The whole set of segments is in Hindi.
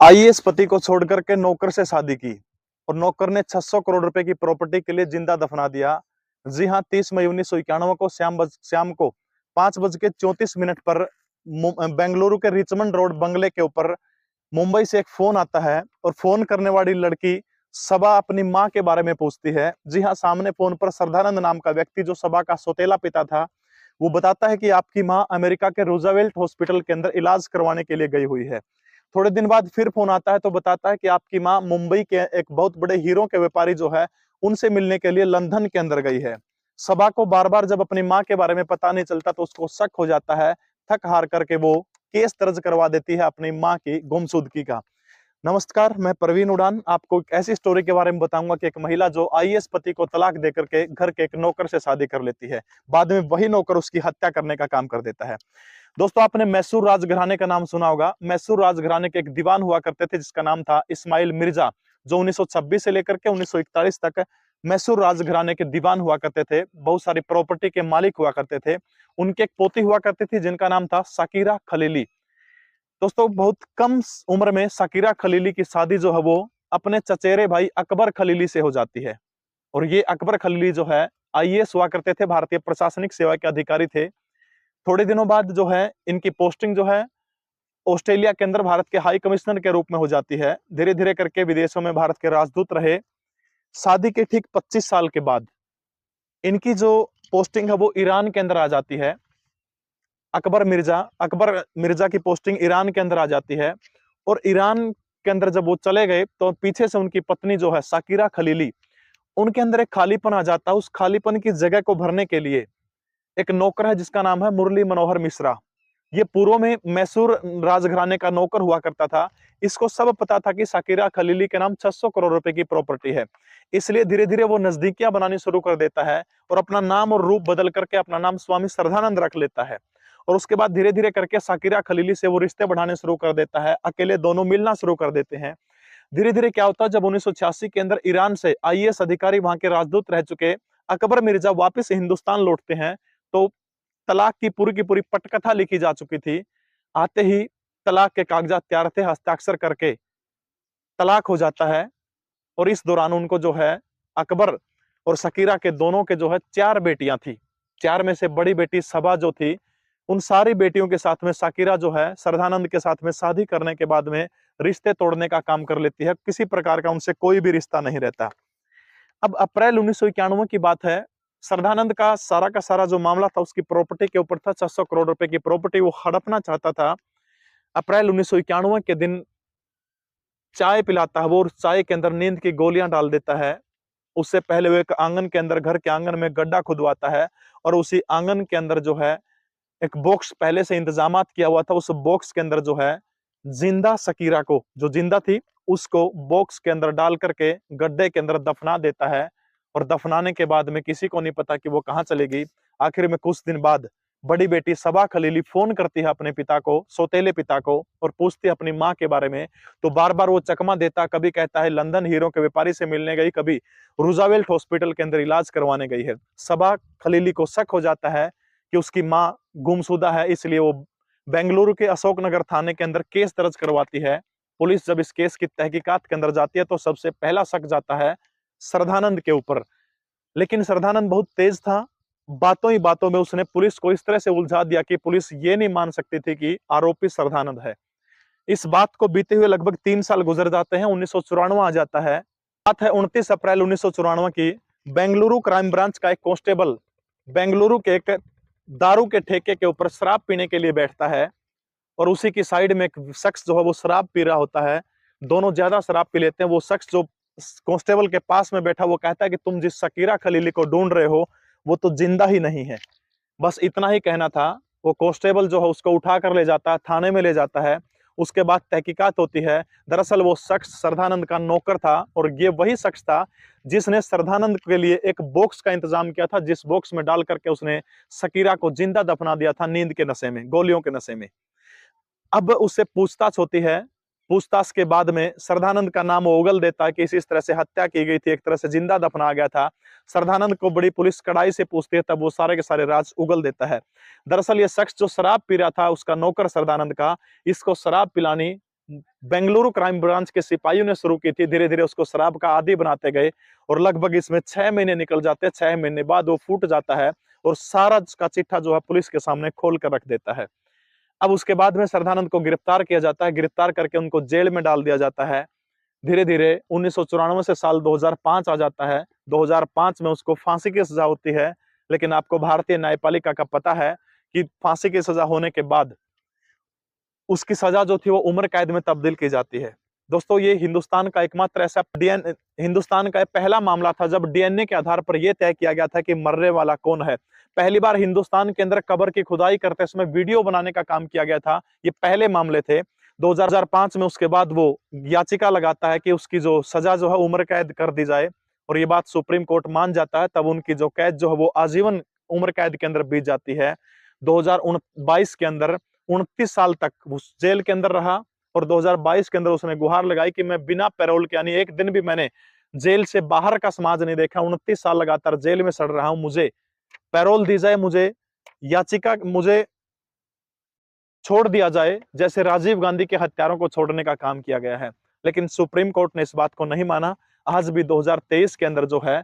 आईएएस पति को छोड़कर के नौकर से शादी की और नौकर ने 600 करोड़ रुपए की प्रॉपर्टी के लिए जिंदा दफना दिया। जी हां, 30 मई 1991 को शाम को 5:34 पर बेंगलुरु के रिचमंड रोड बंगले के ऊपर मुंबई से एक फोन आता है और फोन करने वाली लड़की सबा अपनी मां के बारे में पूछती है। जी हां, सामने फोन पर सरदानंद नाम का व्यक्ति जो सबा का सौतेला पिता था, वो बताता है कि आपकी मां अमेरिका के रूजावेल्ट हॉस्पिटल के अंदर इलाज करवाने के लिए गई हुई है। थोड़े दिन बाद फिर फोन आता है तो बताता है कि आपकी मां मुंबई के एक बहुत बड़े हीरो के व्यापारी जो है उनसे मिलने के लिए लंदन के अंदर गई है। सबा को बार बार जब अपनी मां के बारे में पता नहीं चलता तो उसको शक हो जाता है। थक हार करके वो केस दर्ज करवा देती है अपनी मां की गुमशुदगी का। नमस्कार, मैं प्रवीण उड़ान आपको एक ऐसी स्टोरी के बारे में बताऊंगा कि एक महिला जो आईएएस पति को तलाक देकर के घर के एक नौकर से शादी कर लेती है, बाद में वही नौकर उसकी हत्या करने का काम कर देता है। दोस्तों, आपने मैसूर राजघराने का नाम सुना होगा। मैसूर राजघराने के एक दीवान हुआ करते थे जिसका नाम था इस्माइल मिर्जा, जो 1926 से लेकर के 1941 तक मैसूर राजघराने के दीवान हुआ करते थे। बहुत सारी प्रॉपर्टी के मालिक हुआ करते थे। उनके एक पोती हुआ करती थी जिनका नाम था साकिरा खलीली। दोस्तों, बहुत कम उम्र में साकिरा खलीली की शादी जो है वो अपने चचेरे भाई अकबर खलीली से हो जाती है। और ये अकबर खलीली जो है आईएएस हुआ करते थे, भारतीय प्रशासनिक सेवा के अधिकारी थे। थोड़े दिनों बाद जो है इनकी पोस्टिंग जो है ऑस्ट्रेलिया के अंदर भारत के हाई कमिश्नर के रूप में हो जाती है। धीरे धीरे करके विदेशों में भारत के राजदूत रहे। शादी के ठीक 25 साल के बाद इनकी जो पोस्टिंग है वो ईरान के अंदर आ जाती है। अकबर मिर्जा की पोस्टिंग ईरान के अंदर आ जाती है। और ईरान के अंदर जब वो चले गए तो पीछे से उनकी पत्नी जो है साकिरा खलीली, उनके अंदर एक खालीपन आ जाता है। उस खालीपन की जगह को भरने के लिए एक नौकर है जिसका नाम है मुरली मनोहर मिश्रा। ये पूर्व में मैसूर राजघराने का नौकर हुआ करता था। इसको सब पता था कि साकिरा खलीली के नाम 600 करोड़ रुपए की प्रॉपर्टी है। इसलिए धीरे धीरे वो नजदीकियां बनानी शुरू कर देता है और अपना नाम और रूप बदल करके अपना नाम स्वामी श्रद्धानंद रख लेता है। और उसके बाद धीरे धीरे करके साकिरा खलीली से वो रिश्ते बढ़ाने शुरू कर देता है। अकेले दोनों मिलना शुरू कर देते हैं। धीरे धीरे क्या होता है, जब 1986 के अंदर ईरान से आईएएस अधिकारी वहां के राजदूत रह चुके अकबर मिर्जा वापस हिंदुस्तान लौटते हैं तो तलाक की पूरी पटकथा लिखी जा चुकी थी। आते ही तलाक के कागजात तैयार थे, हस्ताक्षर करके तलाक हो जाता है। और इस दौरान उनको जो है अकबर और सकीरा के दोनों के जो है 4 बेटियां थी। 4 में से बड़ी बेटी सबा जो थी, उन सारी बेटियों के साथ में साकिरा जो है श्रद्धानंद के साथ में शादी करने के बाद में रिश्ते तोड़ने का काम कर लेती है। किसी प्रकार का उनसे कोई भी रिश्ता नहीं रहता। अब अप्रैल 1991 की बात है। श्रद्धानंद का सारा जो मामला था उसकी प्रॉपर्टी के ऊपर था। 600 करोड़ रुपए की प्रॉपर्टी वो हड़पना चाहता था। अप्रैल 1991 के दिन चाय पिलाता है वो और चाय के अंदर नींद की गोलियां डाल देता है। उससे पहले वो एक आंगन के अंदर, घर के आंगन में गड्ढा खुदवाता है और उसी आंगन के अंदर जो है एक बॉक्स पहले से इंतजामात किया हुआ था। उस बॉक्स के अंदर जो है जिंदा सकीरा को, जो जिंदा थी, उसको बॉक्स के अंदर डाल करके गड्ढे के अंदर दफना देता है। और दफनाने के बाद में किसी को नहीं पता कि वो कहाँ चली गई। आखिर में कुछ दिन बाद बड़ी बेटी सबा खलीली फोन करती है अपने पिता को, सौतेले पिता को, और पूछती है अपनी माँ के बारे में। तो बार बार वो चकमा देता, कभी कहता है लंदन हीरो के व्यापारी से मिलने गई, कभी रूजावेल्ट हॉस्पिटल के अंदर इलाज करवाने गई है। सबा खलीली को शक हो जाता है कि उसकी माँ गुमशुदा है, इसलिए वो बेंगलुरु के अशोकनगर थाने के अंदर केस दर्ज करवाती है। पुलिस जब इस केस की तहकीकात के अंदर जाती है तो सबसे पहला शक जाता है श्रद्धानंद के ऊपर। लेकिन श्रद्धानंद बहुत तेज था। बातों ही बातों में उसने पुलिस को इस तरह से उलझा दिया कि पुलिस ये नहीं मान सकती थी कि आरोपी श्रद्धानंद है। इस बात को बीते हुए लगभग 3 साल गुजर जाते हैं। 1994 आ जाता है। बात है 29 अप्रैल 1994 की। बेंगलुरु क्राइम ब्रांच का एक कांस्टेबल बेंगलुरु के एक दारू के ठेके के ऊपर शराब पीने के लिए बैठता है और उसी की साइड में एक शख्स जो है वो शराब पी रहा होता है। दोनों ज्यादा शराब पी लेते हैं। वो शख्स जो कांस्टेबल के पास में बैठा वो कहता है कि तुम जिस सकीरा खलीली को ढूंढ रहे हो वो तो जिंदा ही नहीं है। बस इतना ही कहना था। वो कांस्टेबल जो है उसको उठा कर ले जाता है, थाने में ले जाता है। उसके बाद तहकीकात होती है। दरअसल वो शख्स श्रद्धानंद का नौकर था और ये वही शख्स था जिसने श्रद्धानंद के लिए एक बॉक्स का इंतजाम किया था, जिस बॉक्स में डाल करके उसने सकीरा को जिंदा दफना दिया था, नींद के नशे में, गोलियों के नशे में। अब उससे पूछताछ होती है। पूछताछ के बाद में श्रद्धानंद का नाम वो उगल देता है कि इस तरह से हत्या की गई थी, एक तरह से जिंदा दफना गया था। श्रद्धानंद को बड़ी पुलिस कड़ाई से पूछती है, तब वो सारे के सारे राज उगल देता है। दरअसल ये शख्स जो शराब पी रहा था, उसका नौकर श्रद्धानंद का, इसको शराब पिलानी बेंगलुरु क्राइम ब्रांच के सिपाहियों ने शुरू की थी। धीरे धीरे उसको शराब का आदी बनाते गए और लगभग इसमें 6 महीने निकल जाते हैं। 6 महीने बाद वो फूट जाता है और सारा का चिट्ठा जो है पुलिस के सामने खोल कर रख देता है। अब उसके बाद में श्रद्धानंद को गिरफ्तार किया जाता है। गिरफ्तार करके उनको जेल में डाल दिया जाता है। धीरे धीरे 1994 से साल 2005 आ जाता है। 2005 में उसको फांसी की सजा होती है। लेकिन आपको भारतीय न्यायपालिका का पता है कि फांसी की सजा होने के बाद उसकी सजा जो थी वो उम्र कैद में तब्दील की जाती है। दोस्तों, ये हिंदुस्तान का एकमात्र ऐसा हिंदुस्तान का पहला मामला था जब डीएनए के आधार पर यह तय किया गया था कि मरने वाला कौन है। पहली बार हिंदुस्तान के अंदर कब्र की खुदाई करते समय वीडियो बनाने का काम किया गया था। ये पहले मामले थे। 2005 में उसके बाद वो याचिका लगाता है कि उसकी जो सजा जो है उम्र कैद कर दी जाए और ये बात सुप्रीम कोर्ट मान जाता है। तब उनकी जो कैद जो है वो आजीवन उम्र कैद के अंदर बीत जाती है। 2022 के अंदर 29 साल तक उस जेल के अंदर रहा और 2022 के अंदर उसने गुहार लगाई कि मैं बिना पैरोल के, यानी एक दिन भी मैंने जेल से बाहर का समाज नहीं देखा, 29 साल लगातार जेल में सड़ रहा हूं, मुझे पैरोल दी जाए, मुझे छोड़ दिया जाए, जैसे राजीव गांधी के हत्यारों को छोड़ने का काम किया गया है। लेकिन सुप्रीम कोर्ट ने इस बात को नहीं माना। आज भी 2023 के अंदर जो है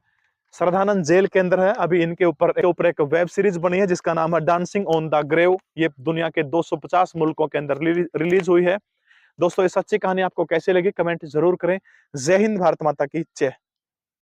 श्रद्धानंद जेल के अंदर है। अभी इनके ऊपर एक वेब सीरीज बनी है जिसका नाम है डांसिंग ऑन द ग्रेव। ये दुनिया के 250 मुल्कों के अंदर रिलीज हुई है। दोस्तों, ये सच्ची कहानी आपको कैसी लगी कमेंट जरूर करें। जय हिंद, भारत माता की जय।